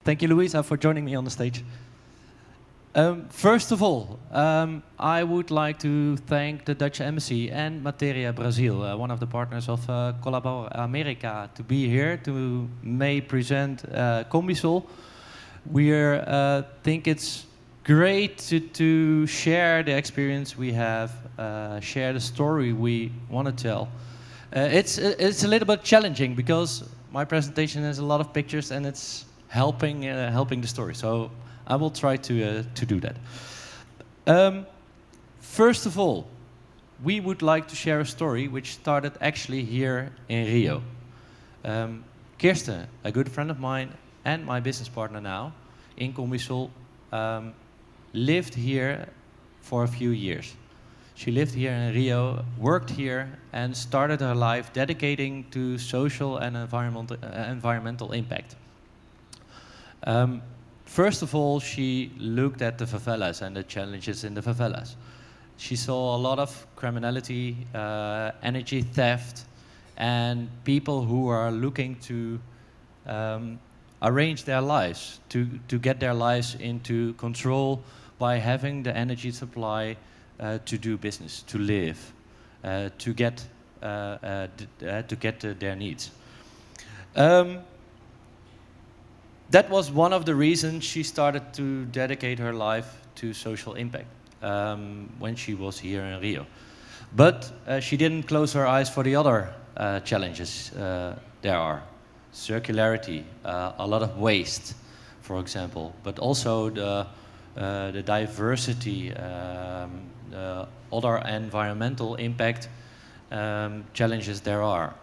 Thank you, Luiza, for joining me on the stage. First of all, I would like to thank the Dutch Embassy and Materia Brazil, one of the partners of Collabor America, to be here to may present Combisol. We think it's great to share the experience we have, share the story we want to tell. It's a little bit challenging because my presentation has a lot of pictures and it's helping the story. So I will try to do that. First of all, we would like to share a story which started actually here in Rio. Kirsten, a good friend of mine and my business partner now in Combisol, lived here for a few years. She lived here in Rio, worked here, and started her life dedicating to social and environmental impact. First of all, she looked at the favelas and the challenges in the favelas. She saw a lot of criminality, energy theft, and people who are looking to arrange their lives, to get their lives into control by having the energy supply to do business, to live, to get their needs. That was one of the reasons she started to dedicate her life to social impact when she was here in Rio. But she didn't close her eyes for the other challenges there are. Circularity, a lot of waste, for example, but also the diversity, other environmental impact challenges there are.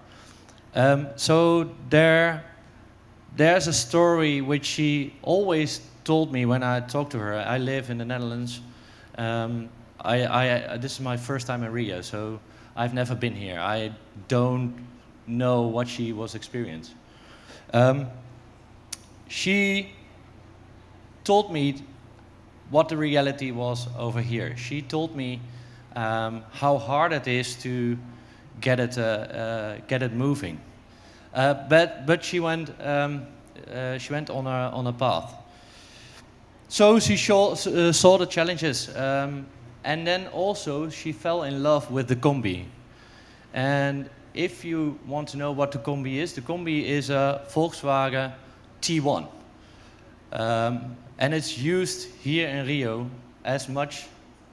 So there's a story which she always told me when I talked to her. I live in the Netherlands. This is my first time in Rio, so I've never been here. I don't know what she was experiencing. She told me what the reality was over here. She told me how hard it is to get it moving. But she went on a path. So she saw the challenges, and then also she fell in love with the Combi. And if you want to know what the Combi is a Volkswagen T1, and it's used here in Rio as much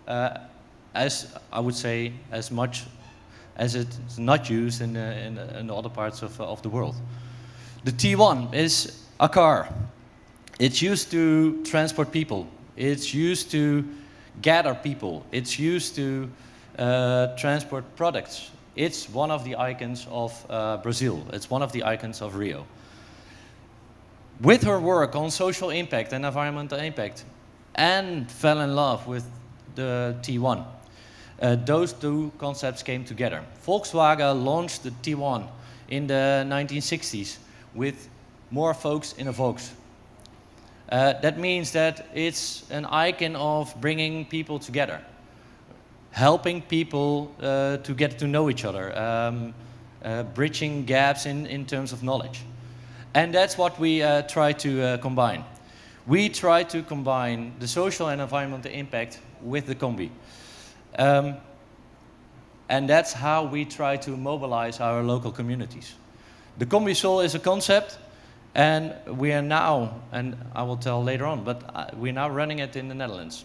as I would say as much as it's not used in other parts of the world. The T1 is a car. It's used to transport people. It's used to gather people. It's used to transport products. It's one of the icons of Brazil. It's one of the icons of Rio. With her work on social impact and environmental impact, and fell in love with the T1. Those two concepts came together. Volkswagen launched the T1 in the 1960s with more folks in a Volks. That means that it's an icon of bringing people together, helping people to get to know each other, bridging gaps in terms of knowledge. And that's what we try to combine. We try to combine the social and environmental impact with the Combi. And that's how we try to mobilize our local communities. The Combisol is a concept, and we are now, and I will tell later on, but we're now running it in the Netherlands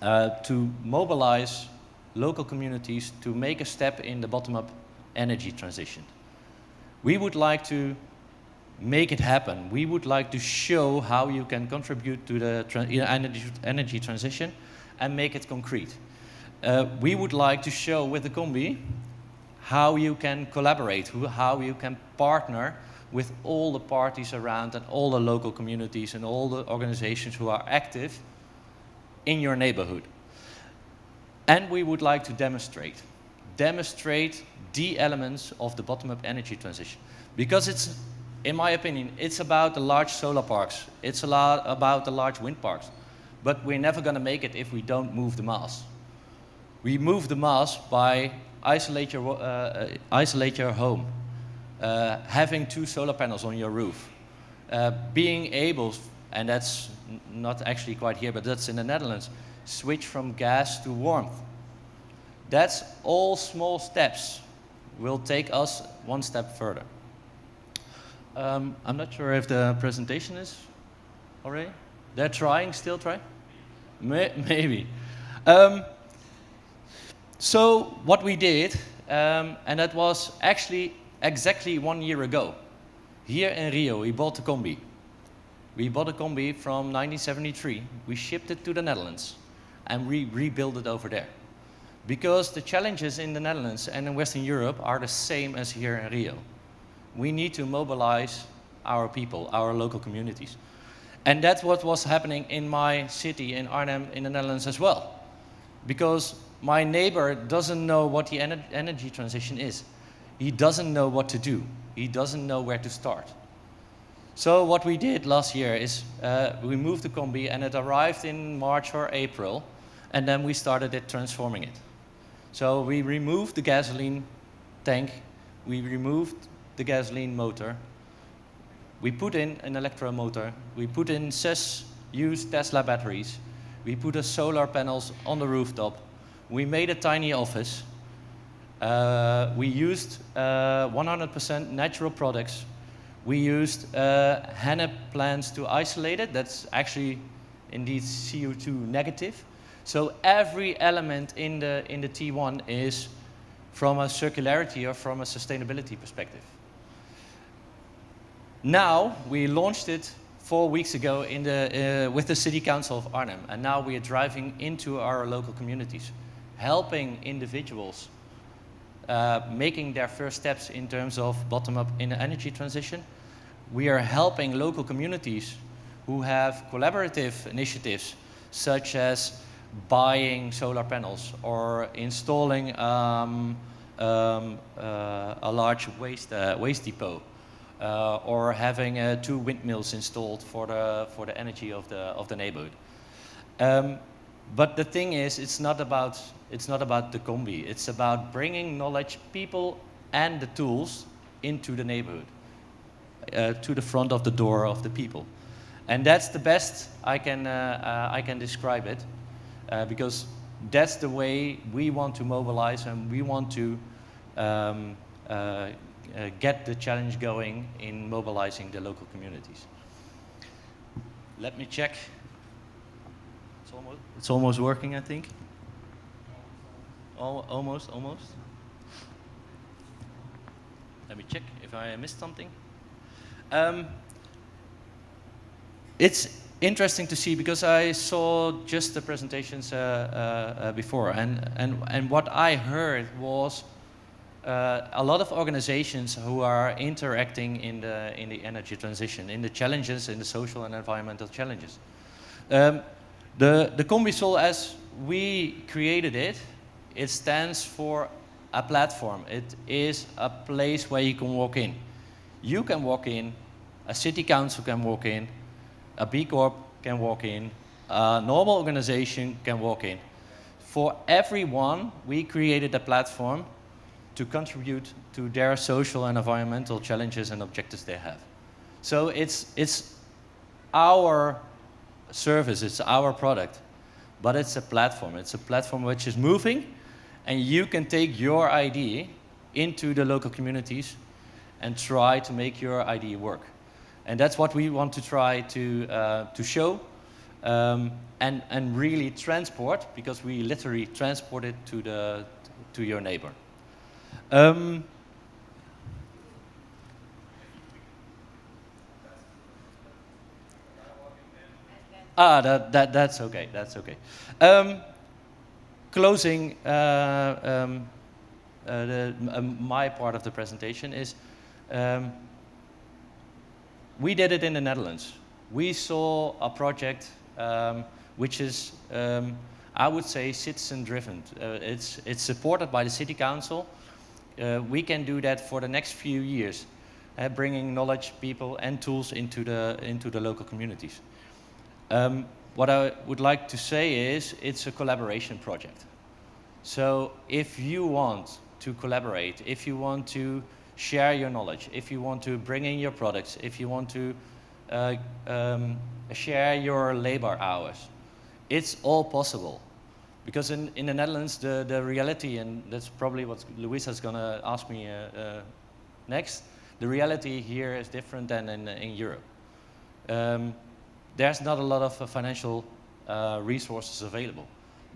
to mobilize local communities to make a step in the bottom-up energy transition. We would like to make it happen. We would like to show how you can contribute to the energy transition and make it concrete. We would like to show with the Combi how you can collaborate, how you can partner with all the parties around and all the local communities and all the organizations who are active in your neighborhood. And we would like to demonstrate the elements of the bottom-up energy transition. Because it's, in my opinion, it's about the large solar parks. It's a lot about the large wind parks. But we're never going to make it if we don't move the mass. We move the mass by isolate your home, having 2 solar panels on your roof, being able, and that's not actually quite here, but that's in the Netherlands, switch from gas to warmth. That's all small steps will take us one step further. I'm not sure if the presentation is already. They're trying, still trying? Maybe. So what we did, and that was actually exactly 1 year ago. Here in Rio, we bought a combi. We bought a combi from 1973. We shipped it to the Netherlands, and we rebuilt it over there. Because the challenges in the Netherlands and in Western Europe are the same as here in Rio. We need to mobilize our people, our local communities. And that's what was happening in my city, in Arnhem, in the Netherlands as well. Because my neighbor doesn't know what the energy transition is. He doesn't know what to do. He doesn't know where to start. So what we did last year is we moved the combi, and it arrived in March or April, and then we started transforming it. So we removed the gasoline tank, we removed the gasoline motor, we put in an electromotor, we put in used Tesla batteries, we put a solar panels on the rooftop, we made a tiny office, we used 100% natural products, we used hennep plants to isolate it. That's actually indeed CO2 negative. So every element in the T1 is from a circularity or from a sustainability perspective. Now we launched it 4 weeks ago with the City Council of Arnhem, and now we are driving into our local communities, helping individuals making their first steps in terms of bottom-up in the energy transition. We are helping local communities who have collaborative initiatives, such as buying solar panels or installing a large waste depot, or having 2 windmills installed for the energy of the neighborhood. But the thing is, it's not about the combi. It's about bringing knowledge, people, and the tools into the neighborhood, to the front of the door of the people, and that's the best I can describe it, because that's the way we want to mobilize, and we want to get the challenge going in mobilizing the local communities. Let me check. It's almost working, I think. Almost. Let me check if I missed something. It's interesting to see, because I saw just the presentations before, and what I heard was a lot of organizations who are interacting in the energy transition, in the challenges, in the social and environmental challenges. The Combisol, as we created it, it stands for a platform. It is a place where you can walk in. You can walk in, a city council can walk in, a B Corp can walk in, a normal organization can walk in. For everyone, we created a platform to contribute to their social and environmental challenges and objectives they have. So it's our service, it's our product, but it's a platform. It's a platform which is moving, and you can take your idea into the local communities and try to make your idea work. And that's what we want to try to show and really transport, because we literally transport it to your neighbor. That's okay. That's okay. Closing my part of the presentation is we did it in the Netherlands. We saw a project which is, I would say, citizen-driven. It's supported by the City Council. We can do that for the next few years, bringing knowledge, people, and tools into the local communities. What I would like to say is it's a collaboration project. So if you want to collaborate, if you want to share your knowledge, if you want to bring in your products, if you want to uh, um, share your labor hours. It's all possible. Because in the Netherlands, the reality, and that's probably what Luiza's going to ask me next, the reality here is different than in Europe. There's not a lot of financial resources available,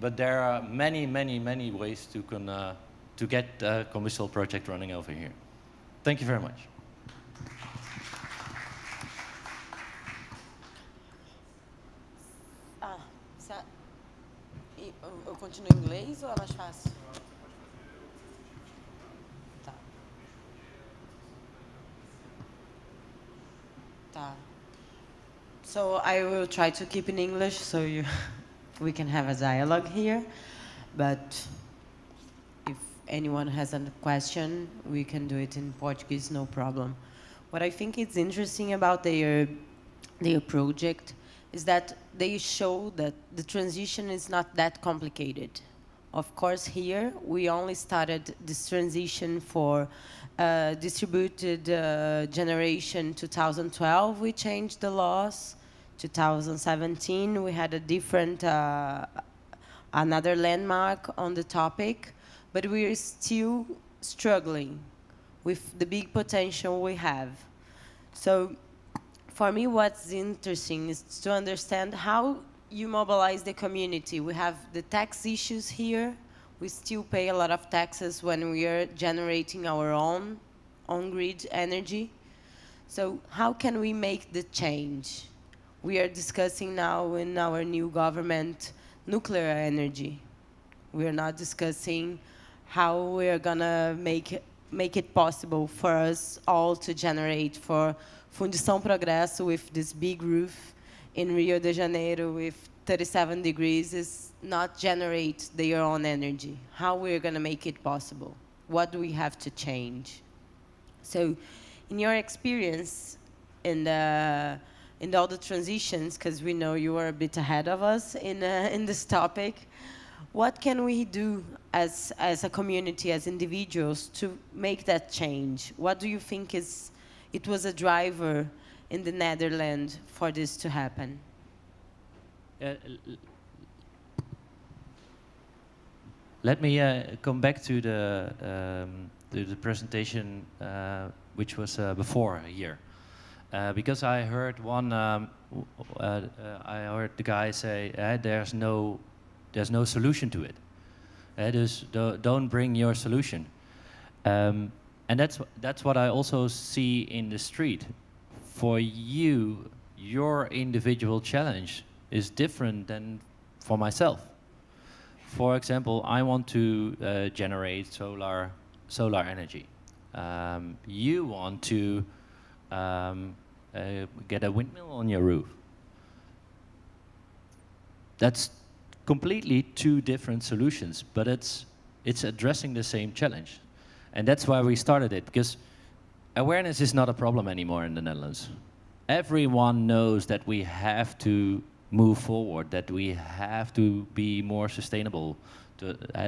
but there are many, many, many ways to get a commercial project running over here. Thank you very much. Eu continuo em inglês ou é mais fácil? Tá. Tá. So I will try to keep in English so we can have a dialogue here. But if anyone has a question, we can do it in Portuguese, no problem. What I think is interesting about their project is that they show that the transition is not that complicated. Of course, here we only started this transition for distributed generation 2012. We changed the laws. 2017, we had a different, another landmark on the topic, but we are still struggling with the big potential we have. So for me, what's interesting is to understand how you mobilize the community. We have the tax issues here. We still pay a lot of taxes when we are generating our own on-grid energy. So how can we make the change? We are discussing now in our new government nuclear energy. We are not discussing how we are gonna make it possible for us all to generate for Fundição Progresso with this big roof in Rio de Janeiro with 37 degrees is not generate their own energy. How we're going to make it possible? What do we have to change? So in your experience in all the transitions, because we know you are a bit ahead of us in this topic, what can we do as a community, as individuals, to make that change? What do you think it was a driver in the Netherlands for this to happen? Let me come back to the presentation which was before here, because I heard I heard the guy say there's no solution to it. Just don't bring your solution. And that's what I also see in the street. For you, your individual challenge is different than for myself. For example, I want to generate solar energy. You want to get a windmill on your roof. That's completely two different solutions, but it's addressing the same challenge. And that's why we started it, because awareness is not a problem anymore in the Netherlands. Everyone knows that we have to move forward, that we have to be more sustainable,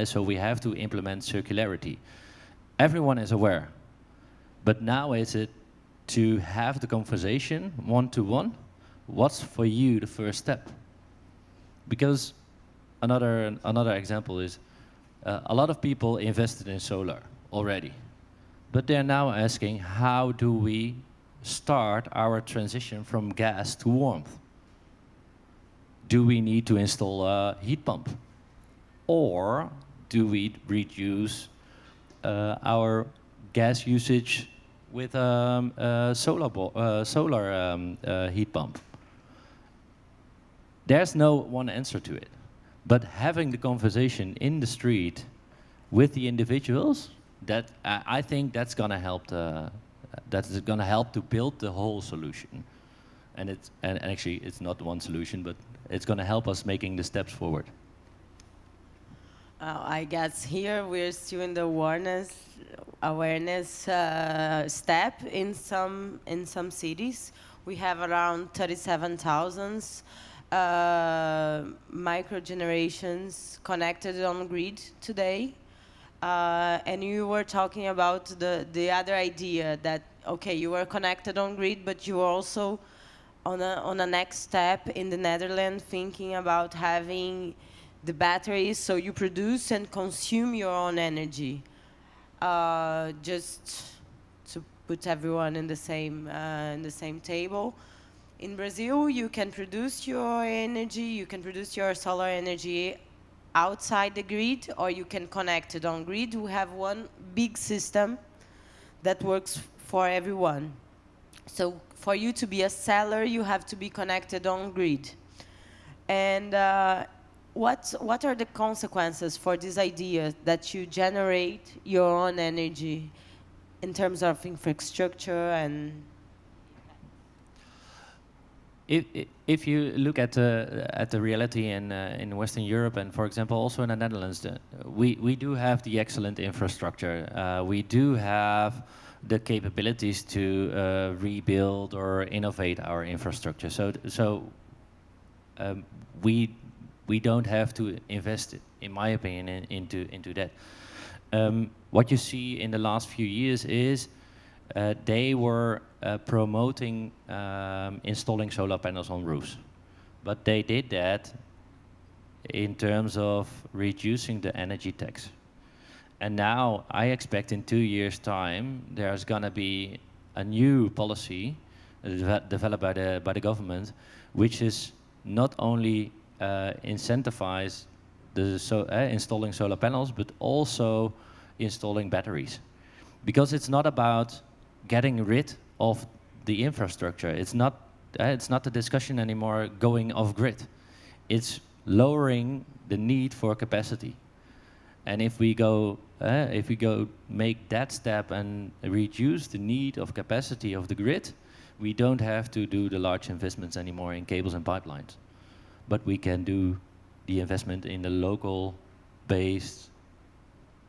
so we have to implement circularity. Everyone is aware. But now is it to have the conversation one-to-one, what's for you the first step? Because another example is a lot of people invested in solar already. But they're now asking, how do we start our transition from gas to warmth? Do we need to install a heat pump? Or do we reduce our gas usage with a solar heat pump? There's no one answer to it. But having the conversation in the street with the individuals, that I think that's going to help. That's going to help to build the whole solution, and actually it's not one solution, but it's going to help us making the steps forward. I guess here we're still in the awareness step in some cities. We have around 37,000 micro generations connected on grid today. And you were talking about the other idea that, okay, you are connected on grid, but you are also on a next step in the Netherlands, thinking about having the batteries so you produce and consume your own energy. Just to put everyone in the same table. In Brazil, you can produce your energy, you can produce your solar energy outside the grid, or you can connect it on grid. We have one big system that works for everyone. So for you to be a seller, you have to be connected on grid. And what are the consequences for this idea that you generate your own energy in terms of infrastructure and... If you look at the reality in Western Europe and, for example, also in the Netherlands, we do have the excellent infrastructure. We do have the capabilities to rebuild or innovate our infrastructure. So we don't have to invest, in my opinion, into that. What you see in the last few years is they were promoting installing solar panels on roofs. But they did that in terms of reducing the energy tax. And now I expect in 2 years' time there's going to be a new policy developed by the government, which is not only incentivize installing solar panels, but also installing batteries. Because it's not about getting rid of the infrastructure. It's not the discussion anymore going off grid. It's lowering the need for capacity. And if we go make that step and reduce the need of capacity of the grid, we don't have to do the large investments anymore in cables and pipelines. But we can do the investment in the local-based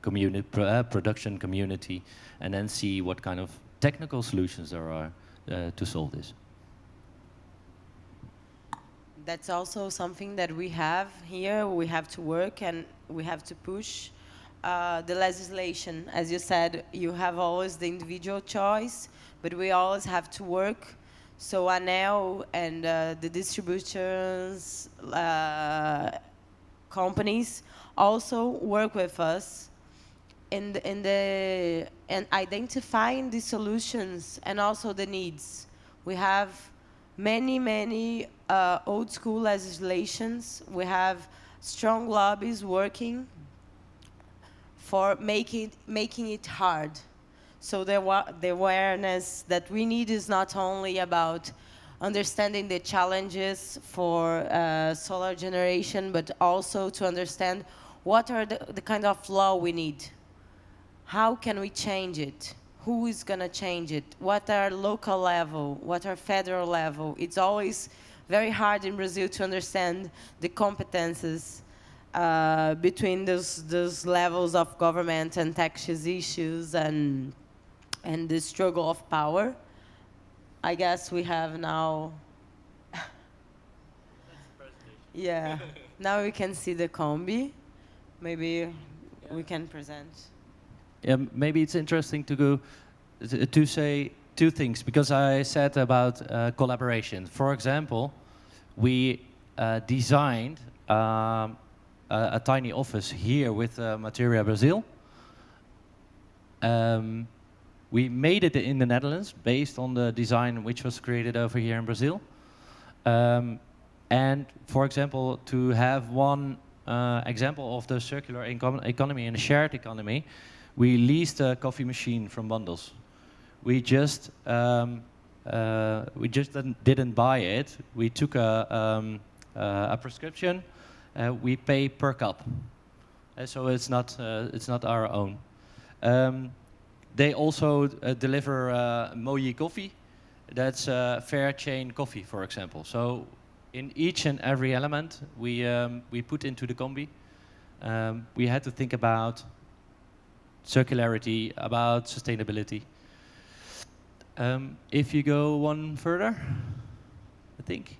production community, and then see what kind of technical solutions there are to solve this. That's also something that we have here. We have to work and we have to push the legislation. As you said, you have always the individual choice, but we always have to work. So ANEL and the distributors companies also work with us in identifying the solutions and also the needs. We have many old school legislations. We have strong lobbies working for making it hard. So the awareness that we need is not only about understanding the challenges for solar generation, but also to understand what are the kind of law we need. How can we change it? Who is going to change it? What are local level? What are federal level? It's always very hard in Brazil to understand the competences between those levels of government and taxes issues and the struggle of power. I guess we have now... Yeah, now we can see the combi. Maybe we can present. Yeah, maybe it's interesting to go to say two things, because I said about collaboration. For example, we designed a tiny office here with Materia Brazil. We made it in the Netherlands based on the design which was created over here in Brazil. And for example, to have one example of the circular economy and a shared economy, we leased a coffee machine from Bundles. We just didn't buy it. We took a prescription. We pay per cup, so it's not our own. They also deliver Moji coffee. That's fair chain coffee, for example. So in each and every element we put into the combi, we had to think about circularity, about sustainability. If you go one further, I think.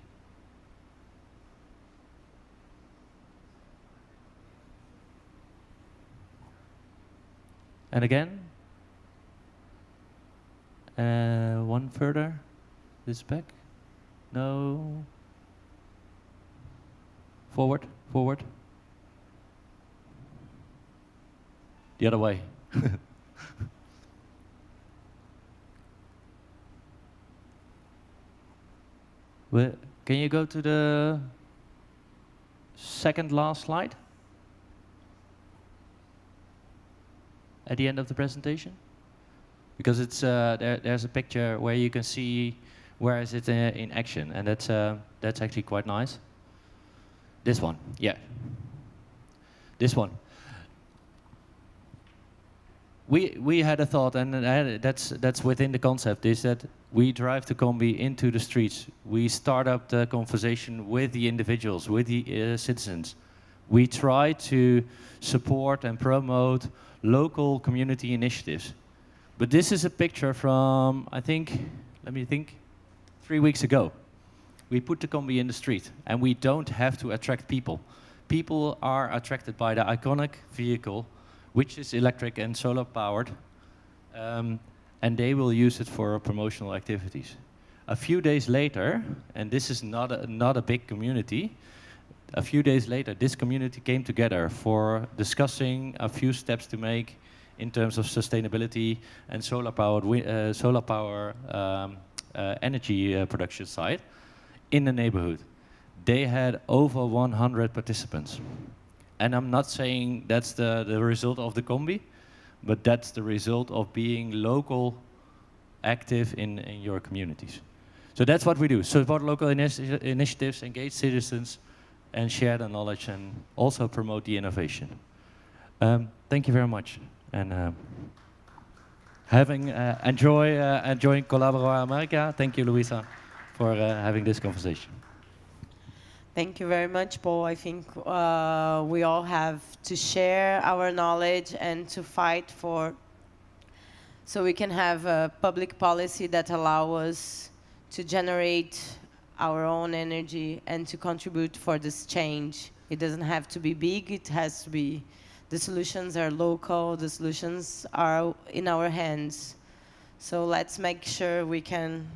And again. One further. This back. No. Forward, forward. The other way. Well, can you go to the second last slide? At the end of the presentation? Because it's there's a picture where you can see where is it in action, and that's actually quite nice. This one, yeah. This one. We had a thought, and that's within the concept, is that we drive the combi into the streets. We start up the conversation with the individuals, with the citizens. We try to support and promote local community initiatives. But this is a picture from, I think, let me think, 3 weeks ago. We put the combi in the street, and we don't have to attract people. People are attracted by the iconic vehicle, which is electric and solar powered, and they will use it for promotional activities. A few days later, and this is not a big community, a few days later, this community came together for discussing a few steps to make in terms of sustainability and solar power energy production side in the neighborhood. They had over 100 participants. And I'm not saying that's the result of the combi, but that's the result of being local, active in your communities. So that's what we do. Support local initiatives, engage citizens, and share the knowledge, and also promote the innovation. Thank you very much. And enjoying Collaborar America. Thank you, Luiza, for having this conversation. Thank you very much, Paul. I think we all have to share our knowledge and to fight for, so we can have a public policy that allow us to generate our own energy and to contribute for this change. It doesn't have to be big, it has to be, the solutions are local, the solutions are in our hands. So let's make sure we can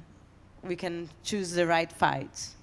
choose the right fights.